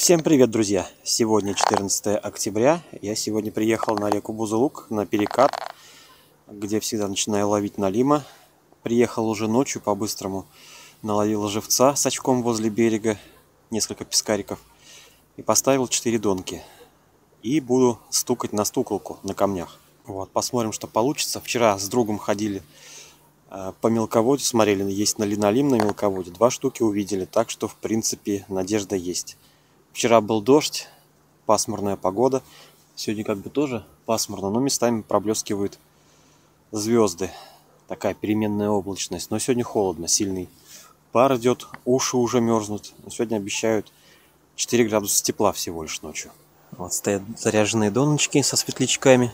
Всем привет, друзья! Сегодня 14 октября. Я сегодня приехал на реку Бузулук, на перекат, где всегда начинаю ловить налима. Приехал уже ночью по-быстрому, наловил живца с очком возле берега, несколько пескариков, и поставил 4 донки. И буду стукать на стуколку на камнях. Вот, посмотрим, что получится. Вчера с другом ходили по мелководью, смотрели, есть ли налим на мелководье. 2 штуки увидели, так что, в принципе, надежда есть. Вчера был дождь, пасмурная погода. Сегодня как бы тоже пасмурно, но местами проблескивают звезды. Такая переменная облачность. Но сегодня холодно, сильный пар идет, уши уже мерзнут. Но сегодня обещают 4 градуса тепла всего лишь ночью. Вот стоят заряженные доночки со светлячками.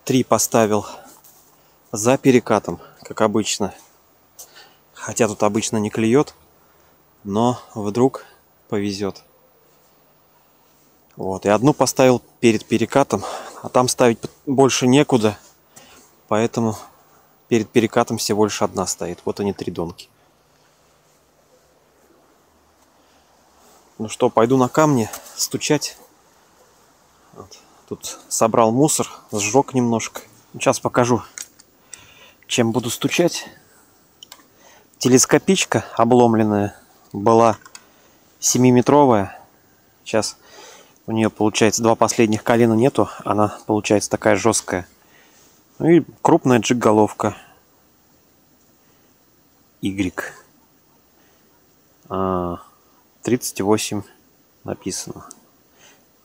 3 поставил за перекатом, как обычно. Хотя тут обычно не клюет, но вдруг повезет. Вот, и одну поставил перед перекатом, а там ставить больше некуда, поэтому перед перекатом всего лишь одна стоит. Вот они, 3 донки. Ну что, пойду на камни стучать. Вот. Тут собрал мусор, сжег немножко. Сейчас покажу, чем буду стучать. Телескопичка обломленная была 7-метровая. Сейчас у нее получается 2 последних колена нету. Она получается такая жесткая. Ну и крупная джиг-головка. Y. 38 написано.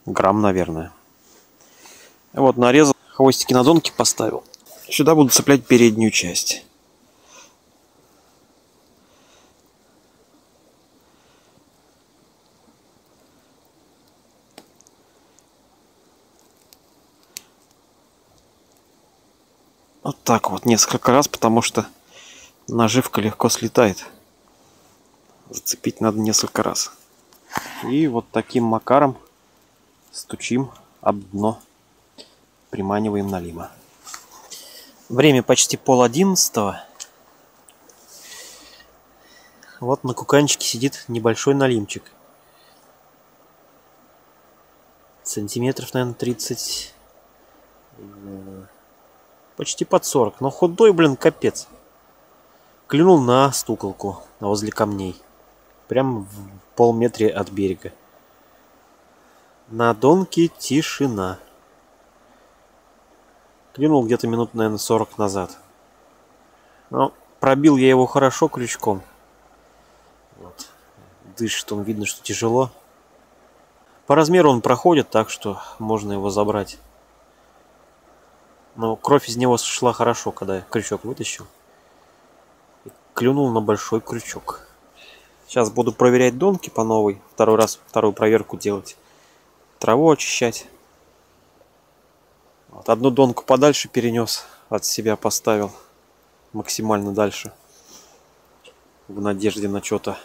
Грамм, наверное. Вот нарезал. Хвостики на донки поставил. Сюда буду цеплять переднюю часть. Вот так вот несколько раз, потому что наживка легко слетает. Зацепить надо несколько раз. И вот таким макаром стучим об дно. Приманиваем налима. Время почти 10:30. Вот на куканчике сидит небольшой налимчик. Сантиметров, наверное, 30. Почти под 40. Но худой, блин, капец. Клюнул на стуколку возле камней. Прям в полметре от берега. На донке тишина. Клюнул где-то минут, наверное, 40 назад. Но пробил я его хорошо крючком. Вот. Дышит он, видно, что тяжело. По размеру он проходит, так что можно его забрать. Но кровь из него шла хорошо, когда я крючок вытащил. И клюнул на большой крючок. Сейчас буду проверять донки по новой. Вторую проверку делать. Траву очищать. Вот, одну донку подальше перенес. От себя поставил. Максимально дальше. В надежде на что-то.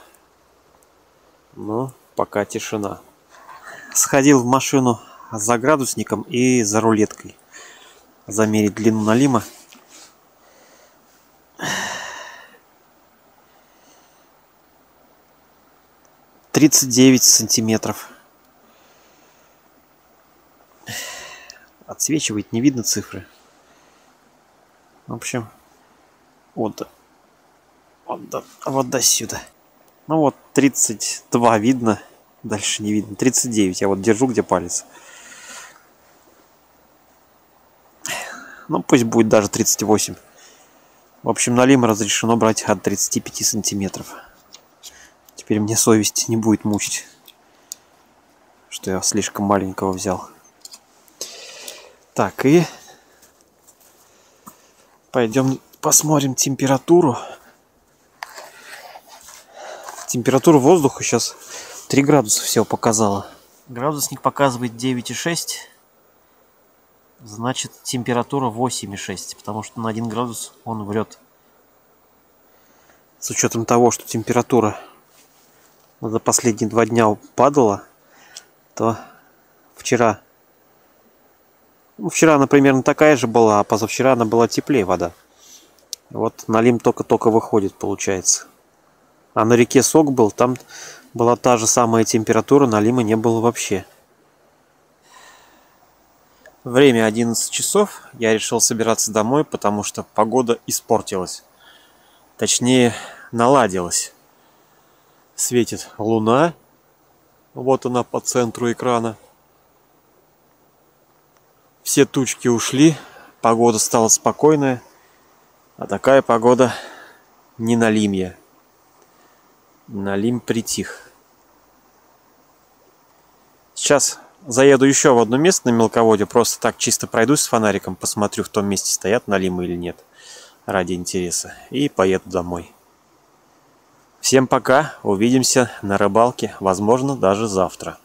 Но пока тишина. Сходил в машину за градусником и за рулеткой. Замерить длину налима. — 39 сантиметров. Отсвечивает, не видно цифры. В общем, вот до сюда. Ну вот 32 видно, дальше не видно. 39, я вот держу где палец. Ну, пусть будет даже 38. В общем, налим разрешено брать от 35 сантиметров. Теперь мне совесть не будет мучить, что я слишком маленького взял. Так, и пойдем посмотрим температуру. Температура воздуха сейчас 3 градуса всего показала. Градусник показывает 9,6. Значит, температура 8,6, потому что на 1 градус он врет. С учетом того, что температура за последние 2 дня падала, то вчера, вчера она примерно такая же была, а позавчера она была теплее вода. Вот налим только-только выходит, получается. А на реке Сок был, там была та же самая температура, Налима не было вообще. Время 11 часов. Я решил собираться домой, потому что погода испортилась. Точнее, наладилась. Светит луна. Вот она по центру экрана. Все тучки ушли. Погода стала спокойная. А такая погода не Налимья. Налим притих. Сейчас заеду еще в одно место на мелководье. Просто так чисто пройдусь с фонариком. Посмотрю, в том месте стоят Налимы или нет. Ради интереса. И поеду домой. Всем пока. Увидимся на рыбалке. Возможно, даже завтра.